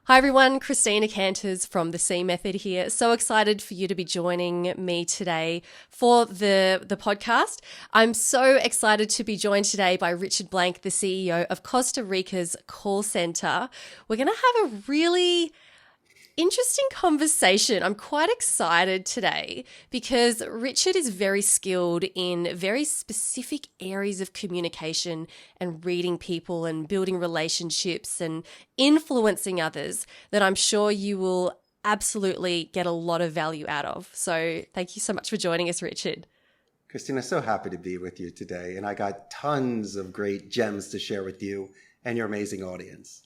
Hi everyone, Christina Canters from the C Method here. So excited for you to be joining me today for the podcast. I'm so excited to be joined today by Richard Blank, the CEO of Costa Rica's call center. We're going to have a really interesting conversation. I'm quite excited today because Richard is very skilled in very specific areas of communication and reading people and building relationships and influencing others that I'm sure you will absolutely get a lot of value out of. So thank you so much for joining us, Richard. Christina, so happy to be with you today. And I got tons of great gems to share with you and your amazing audience.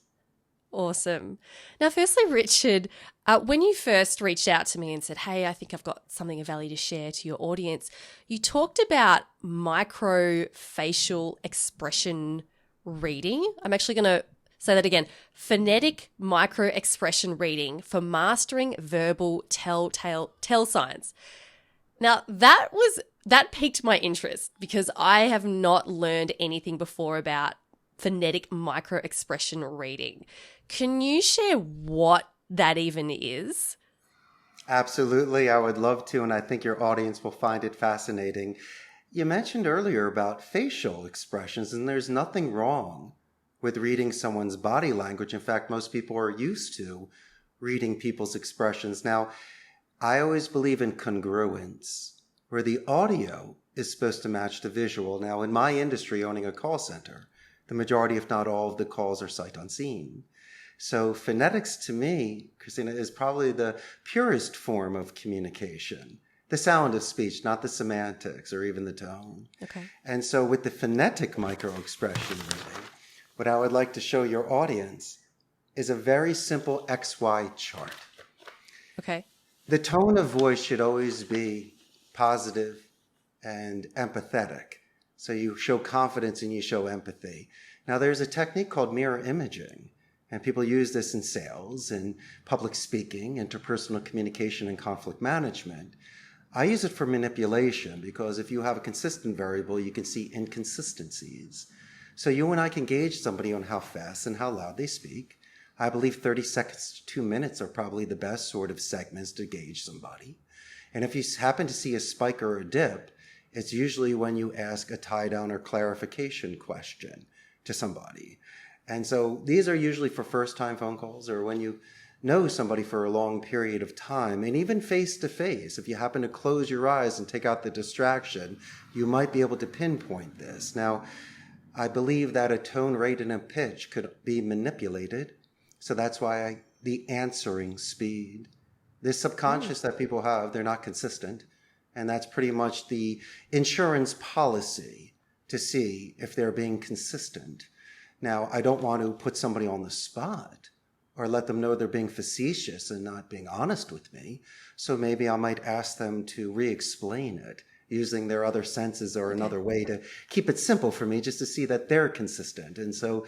Awesome. Now, firstly, Richard, when you first reached out to me and said, hey, I think I've got something of value to share to your audience, you talked about microfacial expression reading. I'm actually going to say that again. Phonetic micro expression reading for mastering verbal tell signs. Now, that piqued my interest because I have not learned anything before about phonetic micro expression reading. Can you share what that even is? Absolutely. I would love to. And I think your audience will find it fascinating. You mentioned earlier about facial expressions, and there's nothing wrong with reading someone's body language. In fact, most people are used to reading people's expressions. Now, I always believe in congruence, where the audio is supposed to match the visual. Now, in my industry, owning a call center, the majority, if not all, of the calls are sight unseen. So phonetics to me, Christina, is probably the purest form of communication. The sound of speech, not the semantics or even the tone. Okay. And so with the phonetic microexpression reading, what I would like to show your audience is a very simple XY chart. Okay. The tone of voice should always be positive and empathetic. So you show confidence and you show empathy. Now, there's a technique called mirror imaging, and people use this in sales and public speaking, interpersonal communication, and conflict management. I use it for manipulation because if you have a consistent variable, you can see inconsistencies. So you and I can gauge somebody on how fast and how loud they speak. I believe 30 seconds to 2 minutes are probably the best sort of segments to gauge somebody. And if you happen to see a spike or a dip, it's usually when you ask a tie-down or clarification question to somebody. And so these are usually for first-time phone calls or when you know somebody for a long period of time. And even face-to-face, if you happen to close your eyes and take out the distraction, you might be able to pinpoint this. Now, I believe that a tone, rate, and a pitch could be manipulated. So that's why the answering speed, this subconscious that people have, they're not consistent. And that's pretty much the insurance policy to see if they're being consistent. Now, I don't want to put somebody on the spot or let them know they're being facetious and not being honest with me. So maybe I might ask them to re-explain it using their other senses or another way to keep it simple for me just to see that they're consistent. And so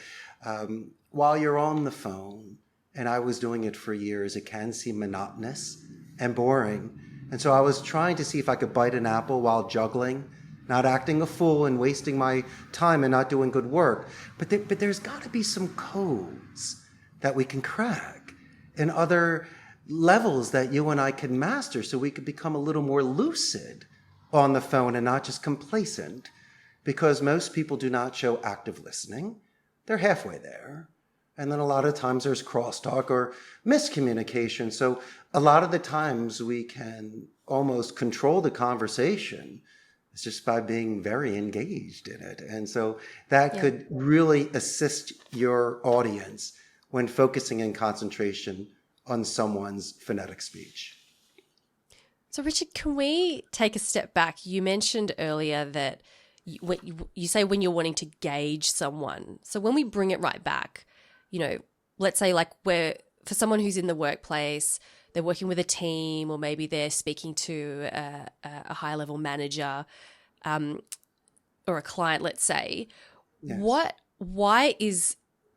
while you're on the phone, and I was doing it for years, it can seem monotonous and boring. And so I was trying to see if I could bite an apple while juggling, not acting a fool and wasting my time and not doing good work. But there's got to be some codes that we can crack and other levels that you and I can master so we could become a little more lucid on the phone and not just complacent, because most people do not show active listening. They're halfway there. And then a lot of times there's crosstalk or miscommunication. So a lot of the times we can almost control the conversation. It's just by being very engaged in it. And so that could really assist your audience when focusing in concentration on someone's phonetic speech. So Richard, can we take a step back? You mentioned earlier that you say when you're wanting to gauge someone. So when we bring it right back, let's say like for someone who's in the workplace, they're working with a team, or maybe they're speaking to a high level manager or a client, let's say. Yes. Why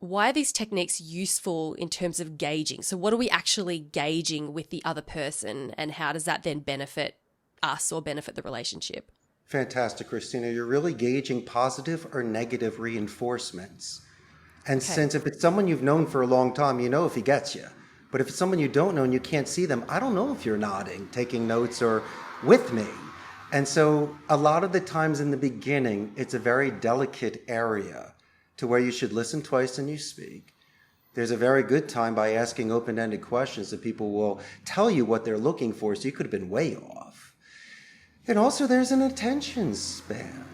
are these techniques useful in terms of gauging? So what are we actually gauging with the other person, and how does that then benefit us or benefit the relationship? Fantastic, Christina. You're really gauging positive or negative reinforcements. And since if it's someone you've known for a long time, you know if he gets you. But if it's someone you don't know and you can't see them, I don't know if you're nodding, taking notes, or with me. And so a lot of the times in the beginning, it's a very delicate area to where you should listen twice and you speak. There's a very good time by asking open-ended questions that people will tell you what they're looking for, so you could have been way off. And also there's an attention span.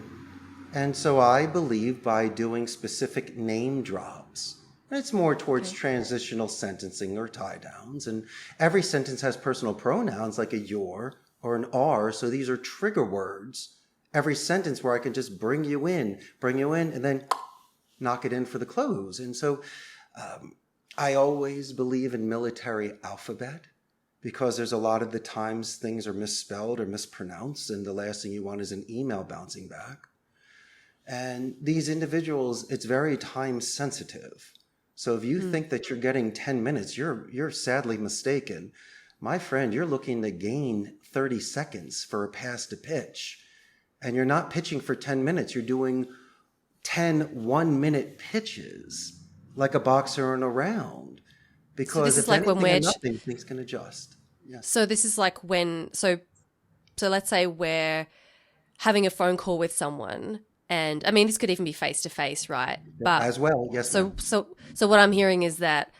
And so I believe by doing specific name drops, it's more towards transitional sentencing or tie downs. And every sentence has personal pronouns like a your or an are. So these are trigger words. Every sentence where I can just bring you in, and then knock it in for the close. And so I always believe in military alphabet, because there's a lot of the times things are misspelled or mispronounced, and the last thing you want is an email bouncing back. And these individuals, it's very time sensitive. So if you think that you're getting 10 minutes, you're sadly mistaken. My friend, you're looking to gain 30 seconds for a pass to pitch. And you're not pitching for 10 minutes. You're doing 10 one-minute pitches like a boxer in a round. Because if like anything and nothing, things can adjust. Yes. So this is like when, so let's say we're having a phone call with someone, and I mean, this could even be face-to-face, right? But as well, yes. So what I'm hearing is that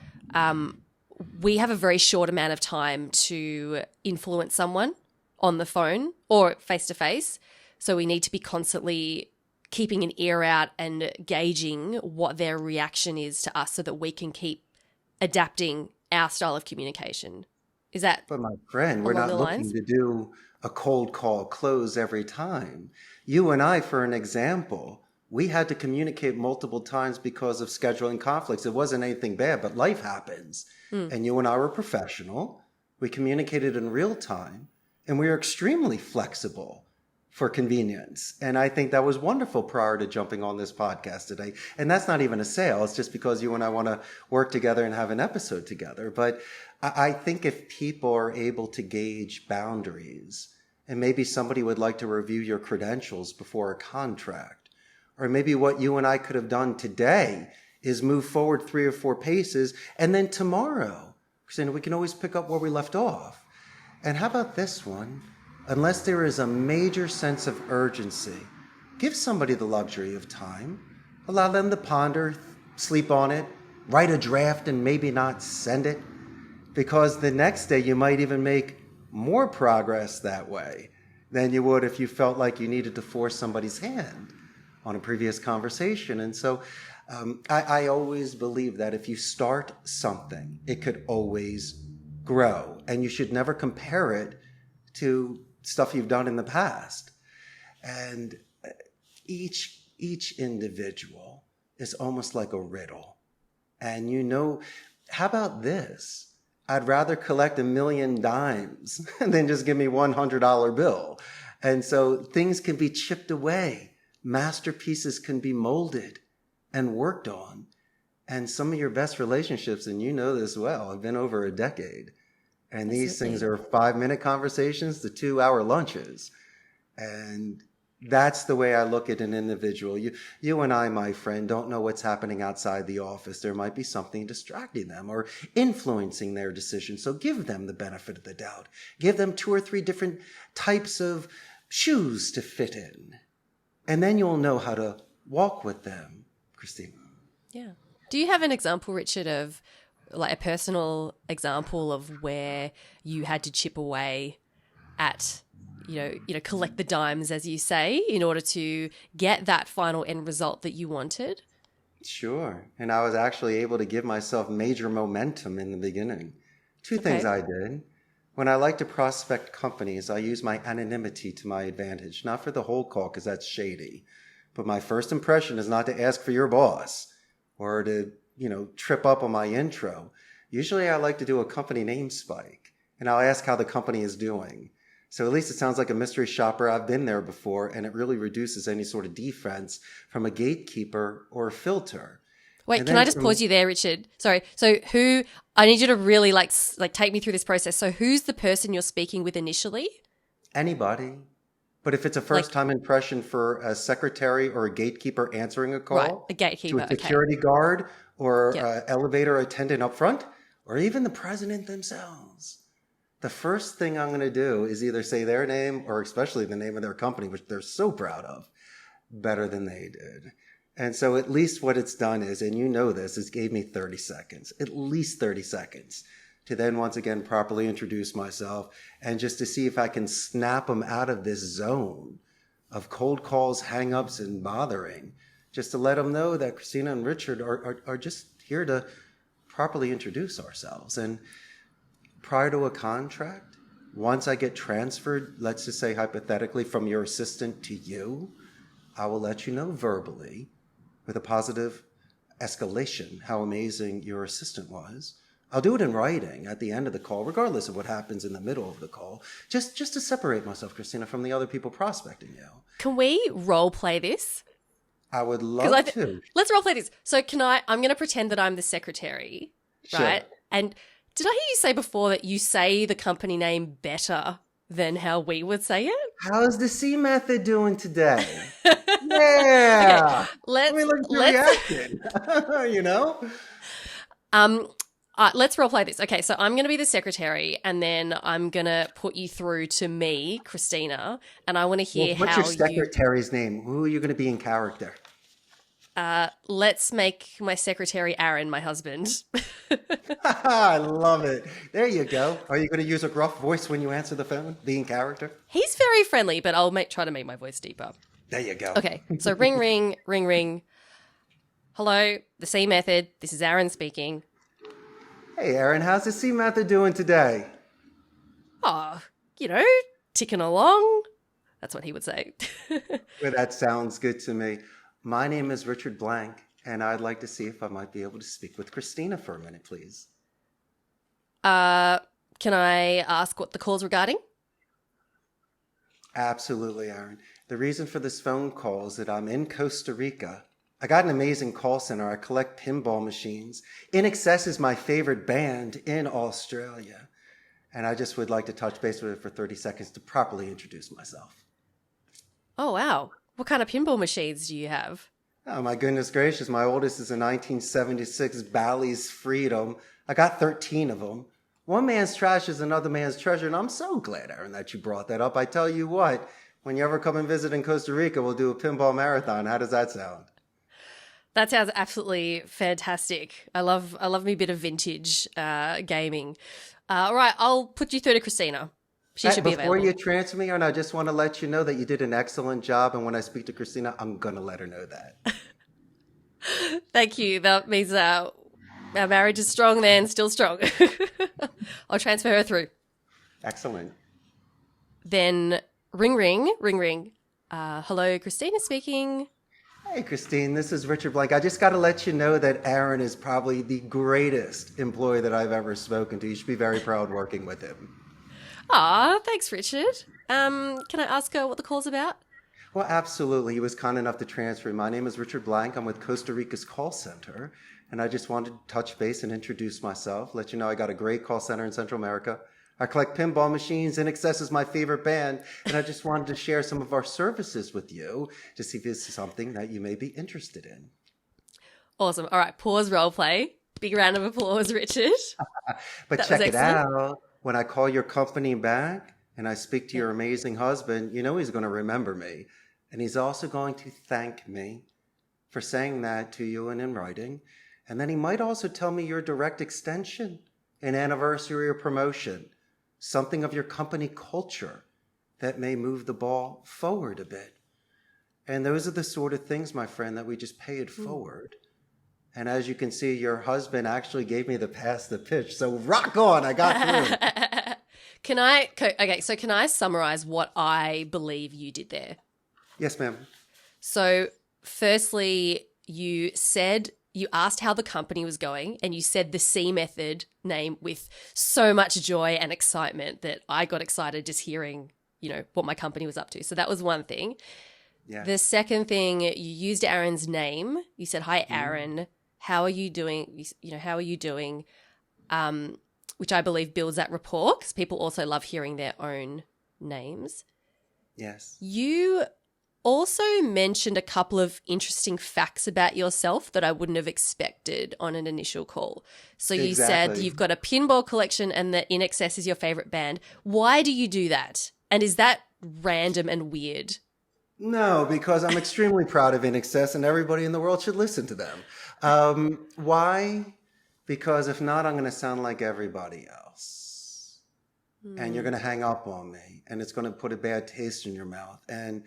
we have a very short amount of time to influence someone on the phone or face-to-face. So we need to be constantly keeping an ear out and gauging what their reaction is to us so that we can keep adapting our style of communication. Is that? But my friend, we're not looking to do a cold call close every time. You and I, for an example, we had to communicate multiple times because of scheduling conflicts. It wasn't anything bad, but life happens. And you and I were professional. We communicated in real time, and we were extremely flexible for convenience. And I think that was wonderful prior to jumping on this podcast today. And that's not even a sale. It's just because you and I want to work together and have an episode together. But I think if people are able to gauge boundaries, and maybe somebody would like to review your credentials before a contract, or maybe what you and I could have done today is move forward 3 or 4 paces, and then tomorrow, Christina, we can always pick up where we left off. And how about this one? Unless there is a major sense of urgency, give somebody the luxury of time. Allow them to ponder, sleep on it, write a draft, and maybe not send it. Because the next day you might even make more progress that way than you would if you felt like you needed to force somebody's hand on a previous conversation. And so I always believe that if you start something, it could always grow. And you should never compare it to stuff you've done in the past. And each individual is almost like a riddle. And how about this? I'd rather collect 1 million dimes than just give me $100 bill. And so things can be chipped away. Masterpieces can be molded and worked on. And some of your best relationships, and you know this well, have been over a decade. And these things are 5-minute conversations to 2-hour lunches. And that's the way I look at an individual. You and I, my friend, don't know what's happening outside the office. There might be something distracting them or influencing their decision. So give them the benefit of the doubt. Give them 2 or 3 different types of shoes to fit in. And then you'll know how to walk with them, Christina. Yeah. Do you have an example, Richard, of like a personal example of where you had to chip away at, collect the dimes, as you say, in order to get that final end result that you wanted? Sure. And I was actually able to give myself major momentum in the beginning. 2 things I did. When I like to prospect companies, I use my anonymity to my advantage, not for the whole call because that's shady. But my first impression is not to ask for your boss or to trip up on my intro. Usually I like to do a company name spike, and I'll ask how the company is doing. So at least it sounds like a mystery shopper. I've been there before, and it really reduces any sort of defense from a gatekeeper or a filter. Wait, can I just pause you there, Richard? Sorry. So I need you to really like take me through this process. So who's the person you're speaking with initially? Anybody. But if it's a first-time impression for a secretary or a gatekeeper answering a call, right, a gatekeeper, to a security guard or an elevator attendant up front, or even the president themselves, the first thing I'm going to do is either say their name or especially the name of their company, which they're so proud of, better than they did. And so at least what it's done is, and you know this, it gave me 30 seconds, at least 30 seconds to then once again properly introduce myself and just to see if I can snap them out of this zone of cold calls, hang-ups, and bothering, just to let them know that Christina and Richard are just here to properly introduce ourselves. And prior to a contract, once I get transferred, let's just say hypothetically from your assistant to you, I will let you know verbally with a positive escalation how amazing your assistant was. I'll do it in writing at the end of the call, regardless of what happens in the middle of the call, just to separate myself, Christina, from the other people prospecting you. Can we role play this? I would love to. Let's role play this. So I'm going to pretend that I'm the secretary, right? Sure. And did I hear you say before that you say the company name better than how we would say it? How's the C method doing today? Yeah. Okay, let's reaction. You know? Let's role play this. Okay, so I'm going to be the secretary, and then I'm going to put you through to me, Christina, and I want to hear what's your secretary's name? Who are you going to be in character? Let's make my secretary Aaron my husband. I love it. There you go. Are you going to use a gruff voice when you answer the phone? Be in character? He's very friendly, but I'll try to make my voice deeper. There you go. Okay, so ring, ring, ring, ring. Hello, the C method. This is Aaron speaking. Hey, Aaron, how's the C method doing today? Oh, ticking along. That's what he would say. Well, that sounds good to me. My name is Richard Blank, and I'd like to see if I might be able to speak with Christina for a minute, please. Can I ask what the call's regarding? Absolutely, Aaron. The reason for this phone call is that I'm in Costa Rica. I got an amazing call center. I collect pinball machines. In Excess is my favorite band in Australia. And I just would like to touch base with it for 30 seconds to properly introduce myself. Oh, wow. What kind of pinball machines do you have? Oh, my goodness gracious. My oldest is a 1976 Bally's Freedom. I got 13 of them. One man's trash is another man's treasure, and I'm so glad, Aaron, that you brought that up. I tell you what, when you ever come and visit in Costa Rica, we'll do a pinball marathon. How does that sound? That sounds absolutely fantastic. I love me a bit of vintage gaming. All right, I'll put you through to Christina. She should be available. Before you transfer me, Aaron, I just want to let you know that you did an excellent job, and when I speak to Christina, I'm going to let her know that. Thank you. That means our marriage is strong then, still strong. I'll transfer her through. Excellent. Then ring, ring, ring, ring. Hello, Christina speaking. Hey, Christine, this is Richard Blank. I just got to let you know that Aaron is probably the greatest employee that I've ever spoken to. You should be very proud working with him. Aw, thanks, Richard. Can I ask her what the call's about? Well, absolutely. He was kind enough to transfer. My name is Richard Blank. I'm with Costa Rica's call center, and I just wanted to touch base and introduce myself, let you know I got a great call center in Central America. I collect pinball machines. In Excess is my favorite band, and I just wanted to share some of our services with you to see if this is something that you may be interested in. Awesome. All right, pause role play. Big round of applause, Richard. But that check it out. When I call your company back and I speak to your amazing husband, you know he's going to remember me. And he's also going to thank me for saying that to you and in writing. And then he might also tell me your direct extension, an anniversary or promotion, something of your company culture that may move the ball forward a bit. And those are the sort of things, my friend, that we just pay it forward. And as you can see, your husband actually gave me the pass the pitch. So rock on, I got through. Can I summarize what I believe you did there? Yes, ma'am. So firstly, you asked how the company was going, and you said the C method name with so much joy and excitement that I got excited just hearing, what my company was up to. So that was one thing. Yeah. The second thing, you used Aaron's name. You said, "Hi, Aaron. How are you doing? How are you doing?" Which I believe builds that rapport because people also love hearing their own names. Yes. You also mentioned a couple of interesting facts about yourself that I wouldn't have expected on an initial call. So you said you've got a pinball collection and that In Excess is your favorite band. Why do you do that? And is that random and weird? No, because I'm extremely proud of In Excess and everybody in the world should listen to them. Why? Because if not, I'm going to sound like everybody else. And you're going to hang up on me. And it's going to put a bad taste in your mouth. And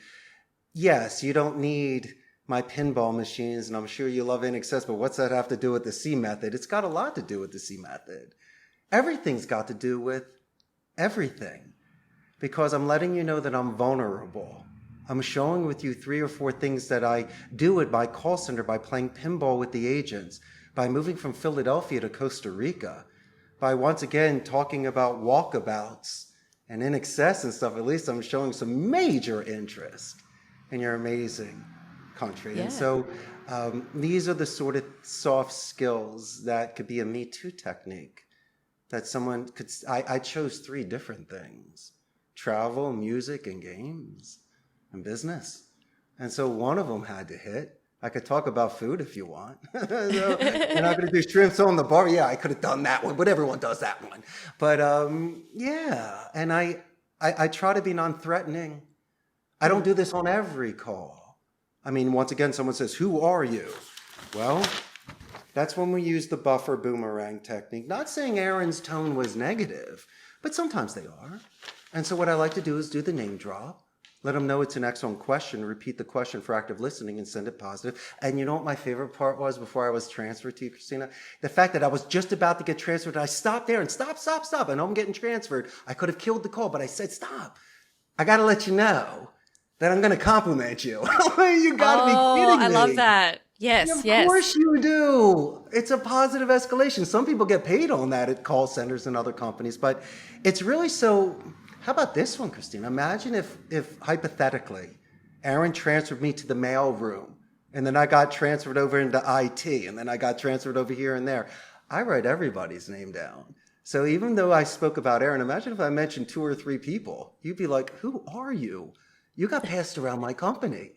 yes, you don't need my pinball machines. And I'm sure you love In Excess. But what's that have to do with the C method? It's got a lot to do with the C method. Everything's got to do with everything. Because I'm letting you know that I'm vulnerable. I'm showing with you 3 or 4 things that I do at my call center by playing pinball with the agents, by moving from Philadelphia to Costa Rica, by once again talking about walkabouts and In Excess and stuff. At least I'm showing some major interest in your amazing country. Yeah. And so these are the sort of soft skills that could be a Me Too technique that someone could. I chose 3 different things: travel, music, and games. And business. And so one of them had to hit. I could talk about food if you want. So, you're not going to do shrimps on the bar. Yeah, I could have done that one, but everyone does that one. But yeah, and I try to be non-threatening. I don't do this on every call. I mean, once again, someone says, "Who are you?" Well, that's when we use the buffer boomerang technique. Not saying Aaron's tone was negative, but sometimes they are. And so what I like to do is do the name drop. Let them know it's an excellent question, repeat the question for active listening and send it positive. And you know what my favorite part was before I was transferred to you, Christina? The fact that I was just about to get transferred. I stopped there and stop. I know I'm getting transferred. I could have killed the call, but I said, stop. I got to let you know that I'm going to compliment you. You got to be kidding me. I love that. Yes, Of course you do. It's a positive escalation. Some people get paid on that at call centers and other companies, but it's really so... How about this one, Christina? Imagine if hypothetically, Aaron transferred me to the mail room, and then I got transferred over into IT, and then I got transferred over here and there. I write everybody's name down. So even though I spoke about Aaron, imagine if I mentioned 2 or 3 people. You'd be like, who are you? You got passed around my company.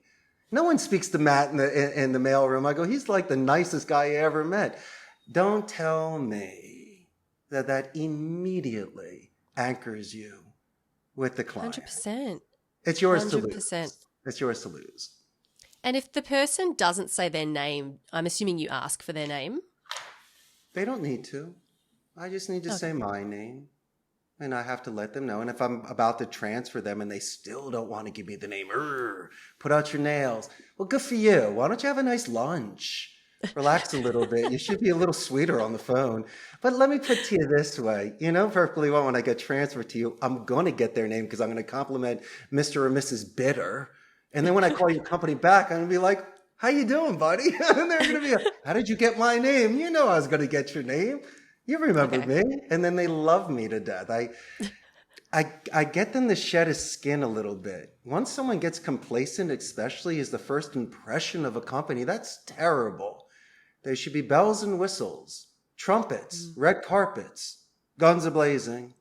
No one speaks to Matt in the mail room. I go, he's like the nicest guy I ever met. Don't tell me that immediately anchors you with the client. 100%. It's yours 100%. to lose. It's yours to lose. And if the person doesn't say their name, I'm assuming you ask for their name? They don't need to. I just need to say my name, and I have to let them know. And if I'm about to transfer them and they still don't want to give me the name, put out your nails. Well, good for you. Why don't you have a nice lunch? Relax a little bit. You should be a little sweeter on the phone. But let me put to you this way. You know perfectly well when I get transferred to you, I'm going to get their name because I'm going to compliment Mr. or Mrs. Bitter. And then when I call your company back, I'm going to be like, how you doing, buddy? And they're going to be like, how did you get my name? You know I was going to get your name. You remember me. And then they love me to death. I get them to shed a skin a little bit. Once someone gets complacent, especially is the first impression of a company, that's terrible. There should be bells and whistles, trumpets, red carpets, guns a-blazing.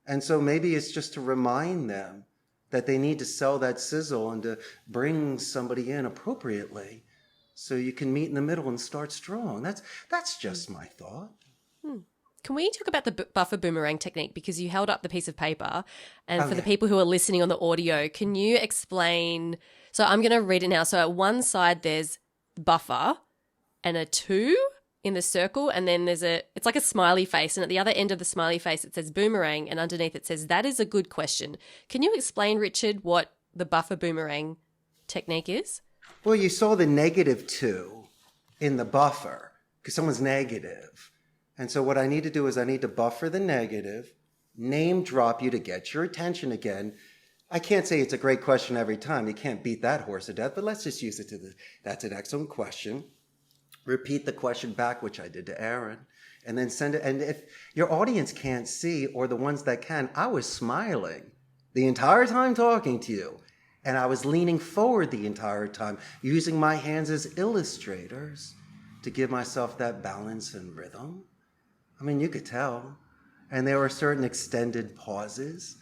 And so maybe it's just to remind them that they need to sell that sizzle and to bring somebody in appropriately so you can meet in the middle and start strong. That's just my thought. Can we talk about the buffer boomerang technique? Because you held up the piece of paper. And for the people who are listening on the audio, can you explain? So I'm going to read it now. So at one side, there's buffer and a 2 in the circle. And then it's like a smiley face. And at the other end of the smiley face, it says boomerang. And underneath it says, that is a good question. Can you explain, Richard, what the buffer boomerang technique is? Well, you saw the -2 in the buffer because someone's negative. And so what I need to do is I need to buffer the negative, name drop you to get your attention again. I can't say it's a great question every time. You can't beat that horse to death, but let's just use it that's an excellent question. Repeat the question back, which I did to Aaron, and then send it. And if your audience can't see, or the ones that can, I was smiling the entire time talking to you. And I was leaning forward the entire time, using my hands as illustrators to give myself that balance and rhythm. I mean, you could tell. And there were certain extended pauses.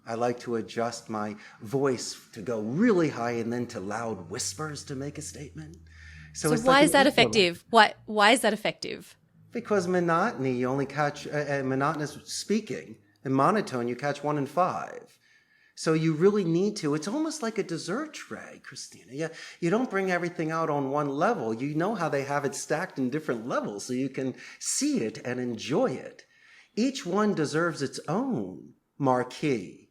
I like to adjust my voice to go really high and then to loud whispers to make a statement. So So it's why like is an that equalizer. effective? Why is that effective? Because monotony, you only catch monotonous speaking, and monotone, you catch 1 in 5. So you really need to. It's almost like a dessert tray, Christina. You don't bring everything out on one level. You know how they have it stacked in different levels so you can see it and enjoy it. Each one deserves its own marquee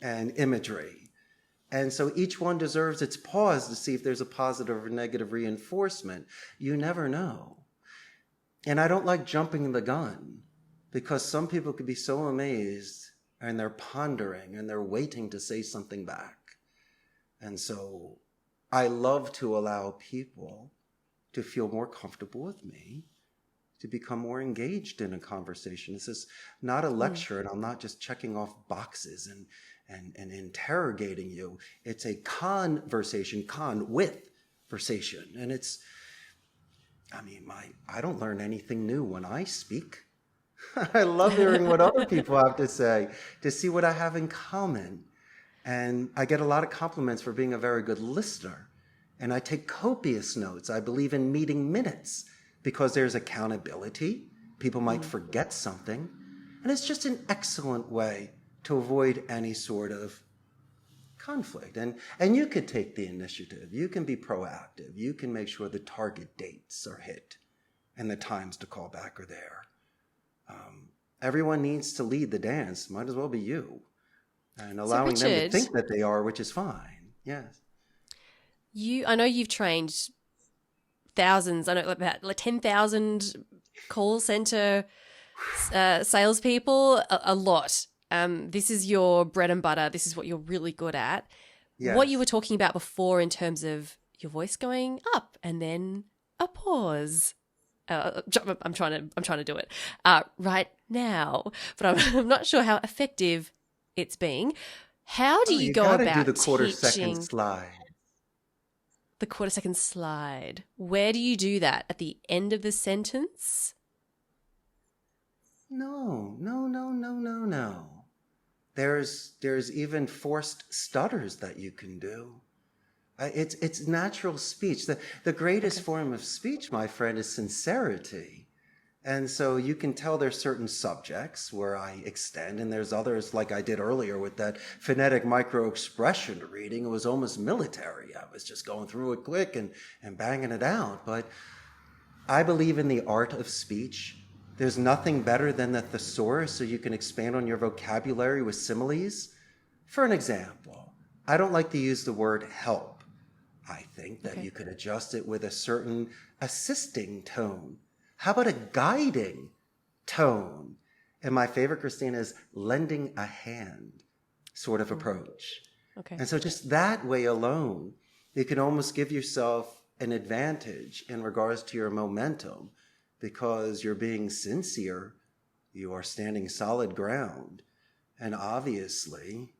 and imagery. And so each one deserves its pause to see if there's a positive or negative reinforcement. You never know. And I don't like jumping the gun because some people could be so amazed and they're pondering and they're waiting to say something back. And so I love to allow people to feel more comfortable with me, to become more engaged in a conversation. This is not a lecture, and I'm not just checking off boxes and interrogating you. It's a conversation, conversation. And it's, I don't learn anything new when I speak. I love hearing what other people have to say, to see what I have in common. And I get a lot of compliments for being a very good listener. And I take copious notes. I believe in meeting minutes because there's accountability. People might forget something. And it's just an excellent way to avoid any sort of conflict. And you could take the initiative. You can be proactive. You can make sure the target dates are hit and the times to call back are there. Everyone needs to lead the dance. Might as well be you. And allowing them to think that they are, which is fine. Yes. I know you've trained thousands, I know about 10,000 call center salespeople, a lot. This is your bread and butter. This is what you're really good at. Yes. What you were talking about before in terms of your voice going up and then a pause. I'm trying to do it right now, but I'm not sure how effective it's being. How do you go about do the quarter teaching second slide? The quarter second slide. Where do you do that? At the end of the sentence? No. There's even forced stutters that you can do. It's natural speech. The greatest form of speech, my friend, is sincerity. And so you can tell there's certain subjects where I extend, and there's others like I did earlier with that phonetic micro-expression reading. It was almost military. I was just going through it quick and banging it out. But I believe in the art of speech. There's nothing better than the thesaurus, so you can expand on your vocabulary with similes. For an example, I don't like to use the word help. I think that you could adjust it with a certain assisting tone. How about a guiding tone? And my favorite, Christina, is lending a hand sort of approach. Okay. And so just that way alone, you can almost give yourself an advantage in regards to your momentum because you're being sincere. You are standing solid ground. And obviously,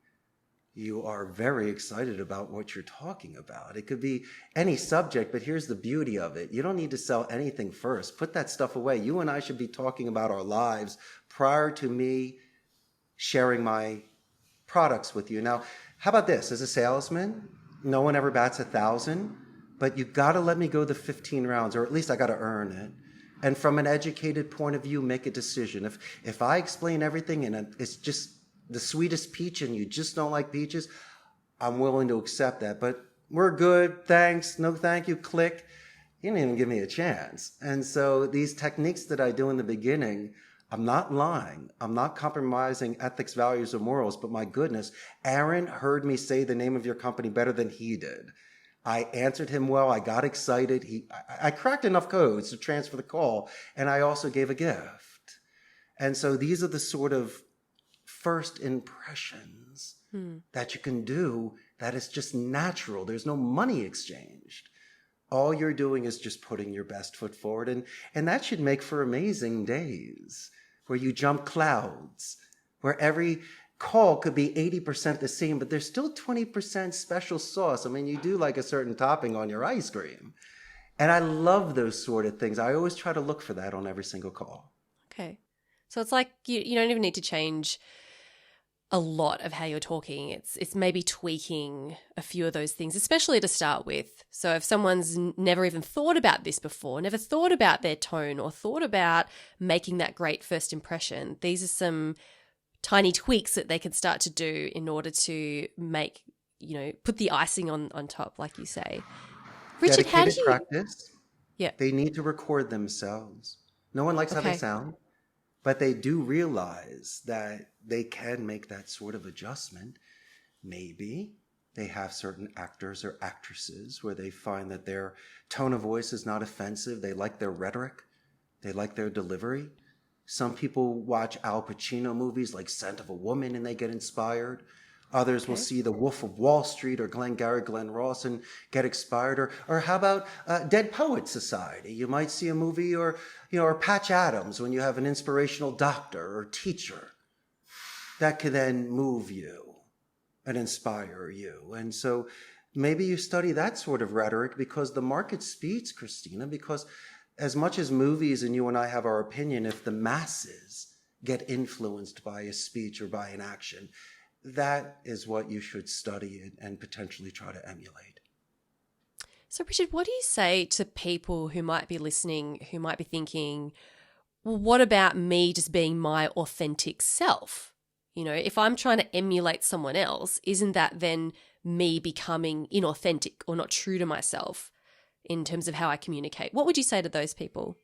you are very excited about what you're talking about. It could be any subject, but here's the beauty of it. You don't need to sell anything first. Put that stuff away. You and I should be talking about our lives prior to me sharing my products with you. Now, how about this? As a salesman, no one ever bats 1,000, but you got to let me go the 15 rounds, or at least I got to earn it. And from an educated point of view, make a decision. If I explain everything and it's just the sweetest peach and you just don't like peaches, I'm willing to accept that. But we're good, thanks, no thank you, click. You didn't even give me a chance. And so these techniques that I do in the beginning, I'm not lying. I'm not compromising ethics, values, or morals, but my goodness, Aaron heard me say the name of your company better than he did. I answered him well. I got excited. I cracked enough codes to transfer the call, and I also gave a gift. And so these are the sort of first impressions that you can do that is just natural. There's no money exchanged. All you're doing is just putting your best foot forward. And that should make for amazing days where you jump clouds, where every call could be 80% the same, but there's still 20% special sauce. I mean, you do like a certain topping on your ice cream. And I love those sort of things. I always try to look for that on every single call. Okay. So it's like you don't even need to change a lot of how you're talking. It's maybe tweaking a few of those things, especially to start with. So if someone's never even thought about this before, never thought about their tone or thought about making that great first impression, these are some tiny tweaks that they can start to do in order to make, put the icing on top, like you say. Richard, how do Dedicated you... practice. Yeah. They need to record themselves. No one likes how they Okay. sound, but they do realize that they can make that sort of adjustment. Maybe they have certain actors or actresses where they find that their tone of voice is not offensive. They like their rhetoric. They like their delivery. Some people watch Al Pacino movies like Scent of a Woman and they get inspired. Others will Okay. see The Wolf of Wall Street or Glengarry Glen Ross and get inspired. Or how about Dead Poets Society? You might see a movie or Patch Adams when you have an inspirational doctor or teacher. That could then move you and inspire you. And so maybe you study that sort of rhetoric because the market speaks, Christina, because as much as movies and you and I have our opinion, if the masses get influenced by a speech or by an action, that is what you should study and potentially try to emulate. So, Richard, what do you say to people who might be listening, who might be thinking, well, what about me just being my authentic self? If I'm trying to emulate someone else, isn't that then me becoming inauthentic or not true to myself in terms of how I communicate? What would you say to those people?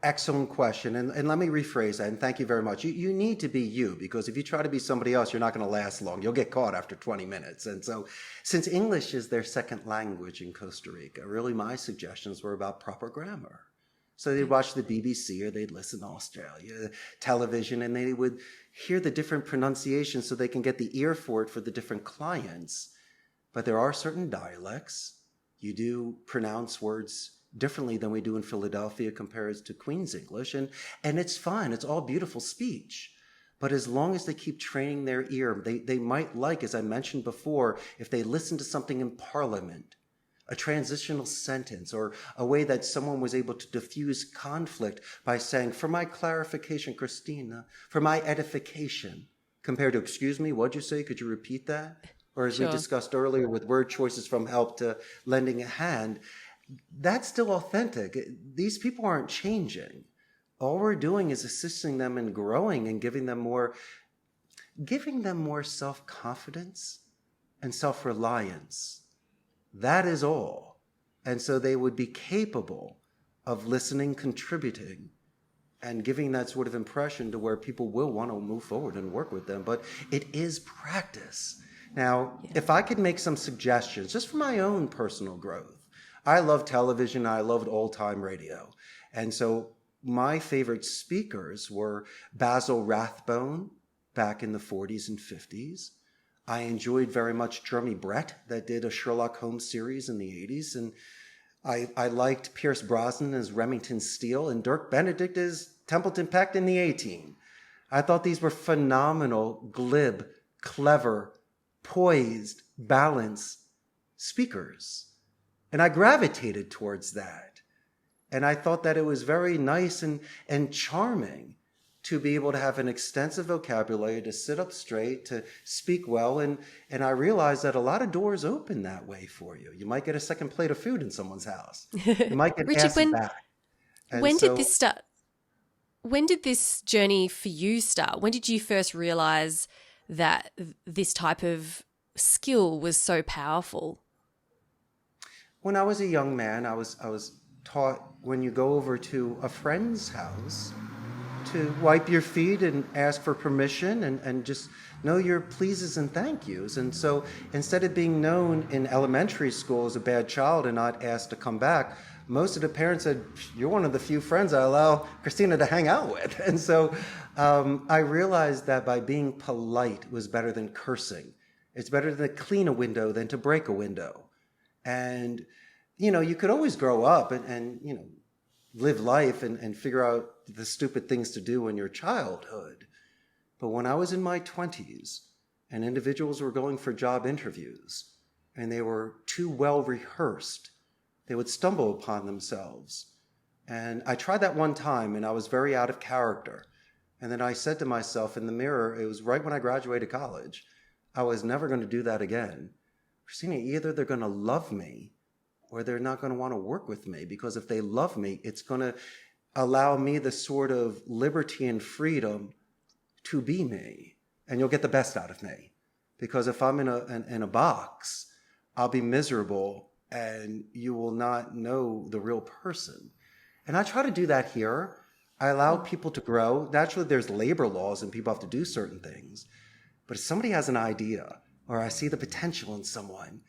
Excellent question. And let me rephrase that. And thank you very much. You need to be you, because if you try to be somebody else, you're not going to last long. You'll get caught after 20 minutes. And so since English is their second language in Costa Rica, really my suggestions were about proper grammar. So they'd watch the BBC or they'd listen to Australia television and they would hear the different pronunciations so they can get the ear for it for the different clients. But there are certain dialects. You do pronounce words differently than we do in Philadelphia compared to Queen's English. And it's fine. It's all beautiful speech. But as long as they keep training their ear, they might like, as I mentioned before, if they listen to something in Parliament, a transitional sentence or a way that someone was able to diffuse conflict by saying, for my clarification, Christina, for my edification, compared to, excuse me, what'd you say? Could you repeat that? Or as we Sure. discussed earlier with word choices from help to lending a hand, that's still authentic. These people aren't changing. All we're doing is assisting them in growing and giving them more self-confidence and self-reliance. That is all. And so they would be capable of listening, contributing, and giving that sort of impression to where people will want to move forward and work with them. But it is practice. Now, if I could make some suggestions just for my own personal growth, I love television. I loved old-time radio. And so my favorite speakers were Basil Rathbone back in the 40s and 50s. I enjoyed very much Jeremy Brett that did a Sherlock Holmes series in the 80s. And I liked Pierce Brosnan as Remington Steele and Dirk Benedict as Templeton Peck in the A-Team. I thought these were phenomenal, glib, clever, poised, balanced speakers. And I gravitated towards that. And I thought that it was very nice and charming to be able to have an extensive vocabulary, to sit up straight, to speak well. And I realized that a lot of doors open that way for you. You might get a second plate of food in someone's house. You might get Richard, asked back. When did this start? When did this journey for you start? When did you first realize that this type of skill was so powerful? When I was a young man, I was taught when you go over to a friend's house to wipe your feet and ask for permission and just know your pleases and thank yous. And so instead of being known in elementary school as a bad child and not asked to come back, most of the parents said, you're one of the few friends I allow Christina to hang out with. And so I realized that by being polite was better than cursing. It's better to clean a window than to break a window. And, you could always grow up and live life and figure out the stupid things to do in your childhood. But when I was in my 20s and individuals were going for job interviews and they were too well rehearsed, they would stumble upon themselves. And I tried that one time and I was very out of character. And then I said to myself in the mirror, it was right when I graduated college, I was never going to do that again. Christina, either they're going to love me or they're not going to want to work with me, because if they love me, it's going to allow me the sort of liberty and freedom to be me, and you'll get the best out of me. Because if I'm in a box, I'll be miserable and you will not know the real person. And I try to do that here. I allow people to grow. Naturally, there's labor laws and people have to do certain things. But if somebody has an idea or I see the potential in someone,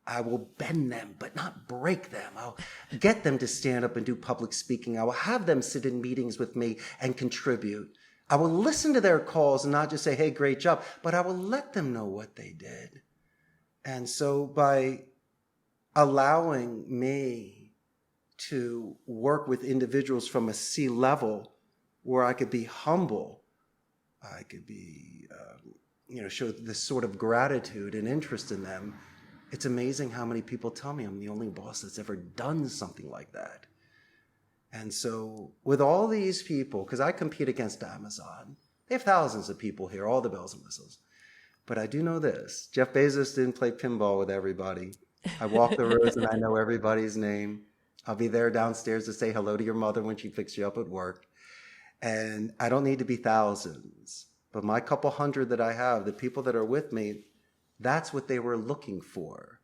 I will bend them, but not break them. I'll get them to stand up and do public speaking. I will have them sit in meetings with me and contribute. I will listen to their calls and not just say, hey, great job, but I will let them know what they did. And so by allowing me to work with individuals from a C level where I could be humble, I could be, show this sort of gratitude and interest in them, it's amazing how many people tell me I'm the only boss that's ever done something like that. And so with all these people, because I compete against Amazon, they have thousands of people here, all the bells and whistles. But I do know this, Jeff Bezos didn't play pinball with everybody. I walk the roads and I know everybody's name. I'll be there downstairs to say hello to your mother when she picks you up at work. And I don't need to be thousands, but my couple hundred that I have, the people that are with me, that's what they were looking for.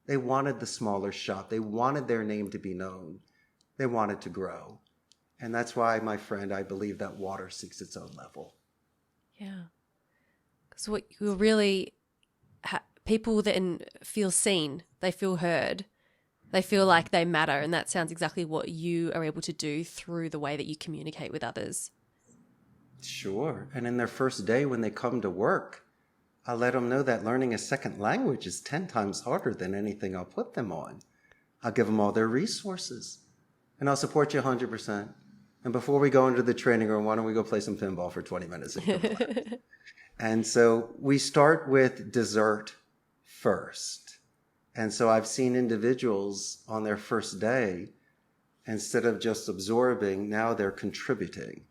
They wanted the smaller shop. They wanted their name to be known. They wanted to grow. And that's why, my friend, I believe that water seeks its own level. Yeah. Because what you really, people then feel seen, they feel heard, they feel like they matter. And that sounds exactly what you are able to do through the way that you communicate with others. Sure. And in their first day when they come to work, I let them know that learning a second language is 10 times harder than anything I'll put them on. I'll give them all their resources. And I'll support you 100%. And before we go into the training room, why don't we go play some pinball for 20 minutes? And so we start with dessert first. And so I've seen individuals on their first day, instead of just absorbing, now they're contributing.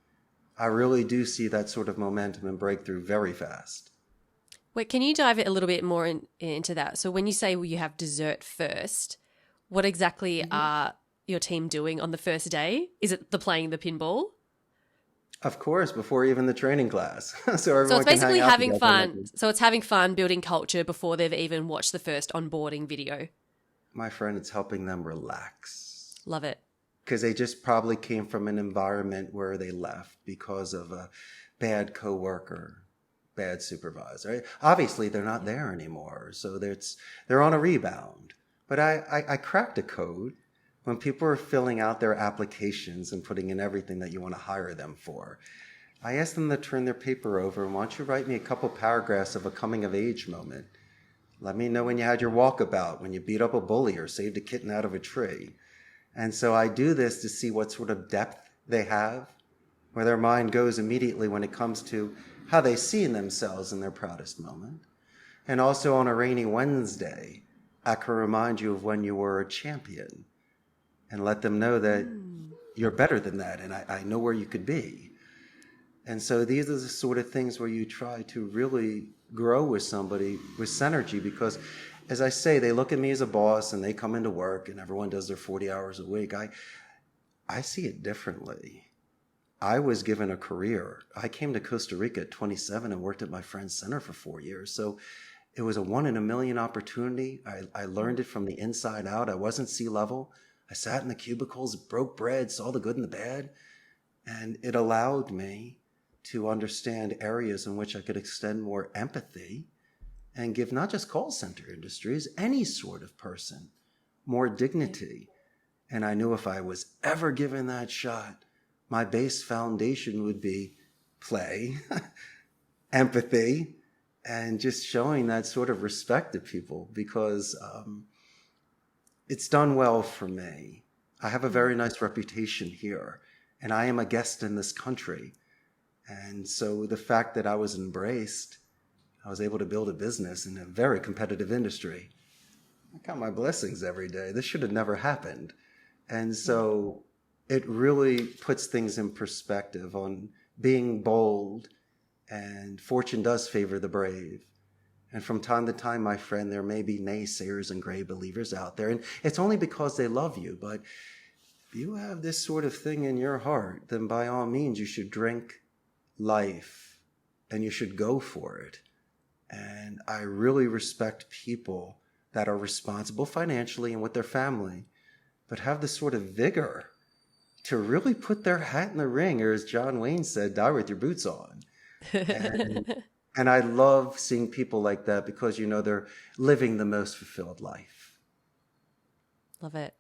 I really do see that sort of momentum and breakthrough very fast. Wait, can you dive a little bit more into that? So when you say you have dessert first, what exactly are your team doing on the first day? Is it playing the pinball? Of course, before even the training class. So it's basically having fun. So it's having fun, building culture before they've even watched the first onboarding video. My friend, it's helping them relax. Love it. Because they just probably came from an environment where they left because of a bad coworker, bad supervisor. Obviously, they're not there anymore. So they're on a rebound. But I cracked a code. When people are filling out their applications and putting in everything that you want to hire them for, I asked them to turn their paper over and why don't you write me a couple paragraphs of a coming of age moment. Let me know when you had your walkabout, when you beat up a bully or saved a kitten out of a tree. And so I do this to see what sort of depth they have, where their mind goes immediately when it comes to how they see themselves in their proudest moment. And also on a rainy Wednesday, I can remind you of when you were a champion. And let them know that you're better than that, and I know where you could be. And so these are the sort of things where you try to really grow with somebody with synergy, because, as I say, they look at me as a boss, and they come into work, and everyone does their 40 hours a week. I see it differently. I was given a career. I came to Costa Rica at 27 and worked at my friend's center for 4 years. So it was a 1 in a million opportunity. I learned it from the inside out. I wasn't C-level. I sat in the cubicles, broke bread, saw the good and the bad, and it allowed me to understand areas in which I could extend more empathy and give not just call center industries, any sort of person, more dignity. And I knew if I was ever given that shot, my base foundation would be play, empathy, and just showing that sort of respect to people, because it's done well for me. I have a very nice reputation here, and I am a guest in this country. And so the fact that I was embraced, I was able to build a business in a very competitive industry. I count my blessings every day. This should have never happened. And so it really puts things in perspective on being bold, and fortune does favor the brave. And from time to time, my friend, there may be naysayers and gray believers out there. And it's only because they love you. But if you have this sort of thing in your heart, then by all means, you should drink life and you should go for it. And I really respect people that are responsible financially and with their family, but have the sort of vigor to really put their hat in the ring, or as John Wayne said, die with your boots on. And I love seeing people like that because, they're living the most fulfilled life. Love it.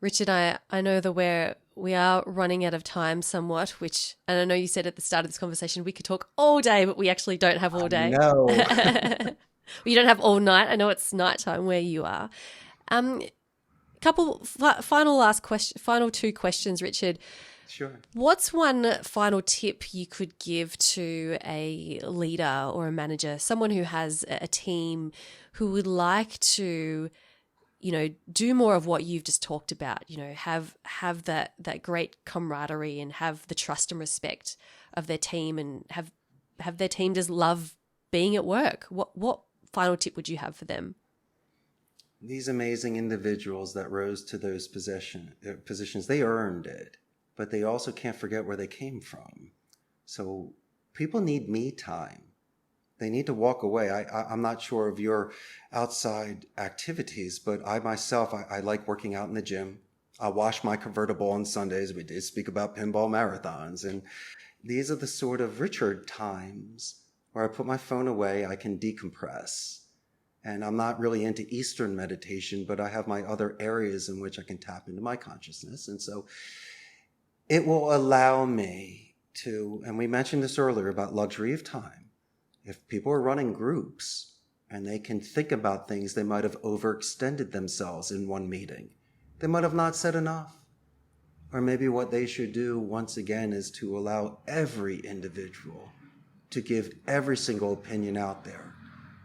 Richard, I know that we are running out of time somewhat, and I know you said at the start of this conversation we could talk all day, but we actually don't have all day. No. You don't have all night. I know it's nighttime where you are. Final two questions, Richard. Sure. What's one final tip you could give to a leader or a manager, someone who has a team who would like to, do more of what you've just talked about, have that great camaraderie and have the trust and respect of their team and have their team just love being at work? What final tip would you have for them? These amazing individuals that rose to those positions, they earned it. But they also can't forget where they came from. So people need me time. They need to walk away. I'm not sure of your outside activities, but I myself, I like working out in the gym. I wash my convertible on Sundays. We did speak about pinball marathons. And these are the sort of Richard times where I put my phone away, I can decompress. And I'm not really into Eastern meditation, but I have my other areas in which I can tap into my consciousness. And so it will allow me to, and we mentioned this earlier about luxury of time. If people are running groups and they can think about things, they might have overextended themselves in one meeting. They might have not said enough. Or maybe what they should do once again is to allow every individual to give every single opinion out there.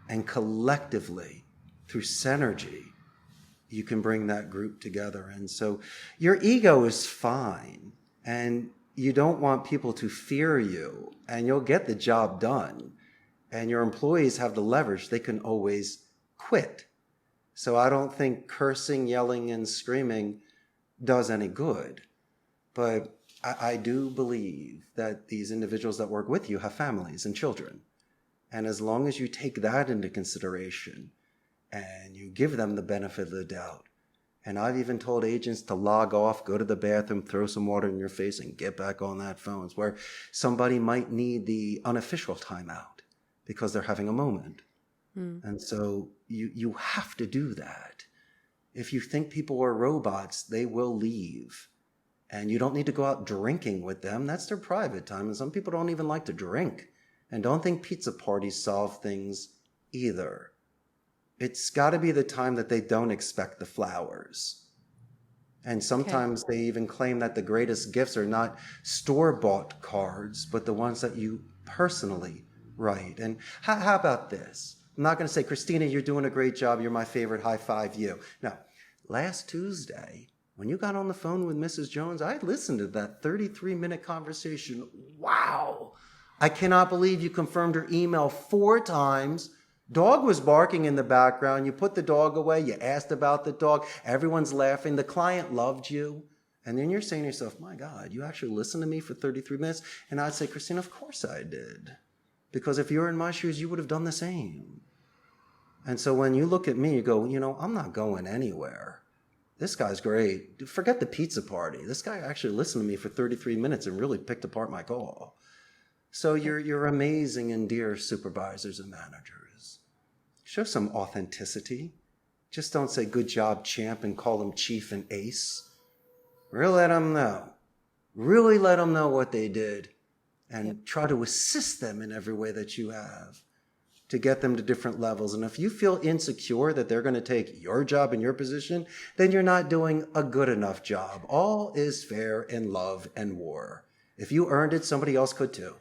And collectively, through synergy, you can bring that group together. And so your ego is fine. And you don't want people to fear you, and you'll get the job done. And your employees have the leverage. They can always quit. So I don't think cursing, yelling, and screaming does any good. But I do believe that these individuals that work with you have families and children. And as long as you take that into consideration and you give them the benefit of the doubt, and I've even told agents to log off, go to the bathroom, throw some water in your face, and get back on that phone, where somebody might need the unofficial timeout because they're having a moment. And so you have to do that. If you think people are robots, they will leave. And you don't need to go out drinking with them. That's their private time. And some people don't even like to drink. And don't think pizza parties solve things either. It's got to be the time that they don't expect the flowers. And sometimes they even claim that the greatest gifts are not store-bought cards, but the ones that you personally write. And how about this? I'm not going to say, Christina, you're doing a great job. You're my favorite. High five you. No. Last Tuesday, when you got on the phone with Mrs. Jones, I listened to that 33-minute conversation. Wow. I cannot believe you confirmed her email 4 times. Dog was barking in the background. You put the dog away. You asked about the dog. Everyone's laughing. The client loved you. And then you're saying to yourself, my God, you actually listened to me for 33 minutes? And I'd say, Christina, of course I did. Because if you were in my shoes, you would have done the same. And so when you look at me, you go, I'm not going anywhere. This guy's great. Forget the pizza party. This guy actually listened to me for 33 minutes and really picked apart my call. So you're amazing and dear supervisors and managers. Show some authenticity. Just don't say, good job, champ, and call them chief and ace. Really let them know. Really let them know what they did. And try to assist them in every way that you have to get them to different levels. And if you feel insecure that they're going to take your job and your position, then you're not doing a good enough job. All is fair in love and war. If you earned it, somebody else could too.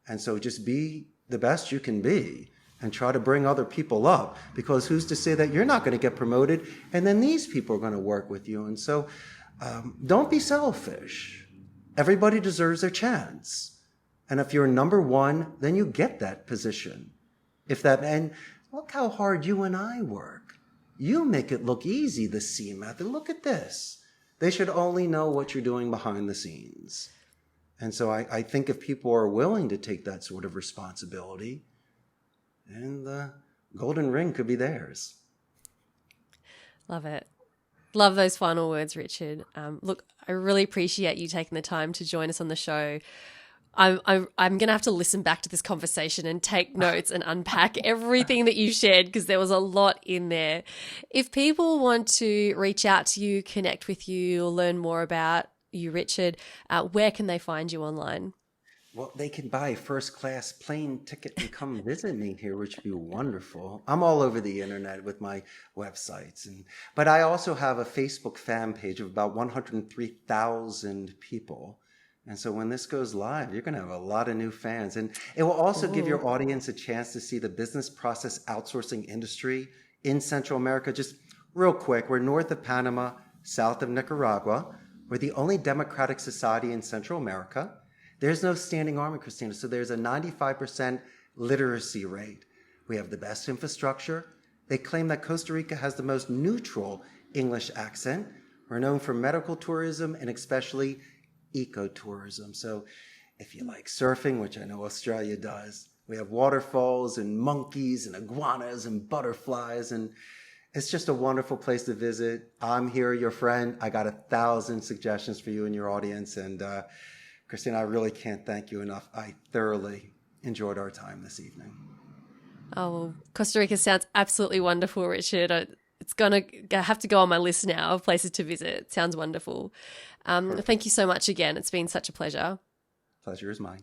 And so just be the best you can be and try to bring other people up, because who's to say that you're not going to get promoted and then these people are going to work with you. And so don't be selfish. Everybody deserves their chance. And if you're number one, then you get that position. And look how hard you and I work. You make it look easy, the C method. Look at this. They should only know what you're doing behind the scenes. And so I think if people are willing to take that sort of responsibility, then the golden ring could be theirs. Love it. Love those final words, Richard. Look, I really appreciate you taking the time to join us on the show. I'm going to have to listen back to this conversation and take notes and unpack everything that you shared, because there was a lot in there. If people want to reach out to you, connect with you, or learn more about you, Richard, where can they find you online? Well, they can buy a first-class plane ticket and come visit me here, which would be wonderful. I'm all over the internet with my websites. But I also have a Facebook fan page of about 103,000 people. And so when this goes live, you're going to have a lot of new fans. And it will also give your audience a chance to see the business process outsourcing industry in Central America. Just real quick, we're north of Panama, south of Nicaragua. We're the only democratic society in Central America. There's no standing army, Christina, so there's a 95% literacy rate. We have the best infrastructure. They claim that Costa Rica has the most neutral English accent. We're known for medical tourism and especially ecotourism. So if you like surfing, which I know Australia does, we have waterfalls and monkeys and iguanas and butterflies, and it's just a wonderful place to visit. I'm here, your friend. I got 1,000 suggestions for you and your audience, and Christina, I really can't thank you enough. I thoroughly enjoyed our time this evening. Oh, well, Costa Rica sounds absolutely wonderful, Richard. It's going to have to go on my list now of places to visit. It sounds wonderful. Thank you so much again. It's been such a pleasure. Pleasure is mine.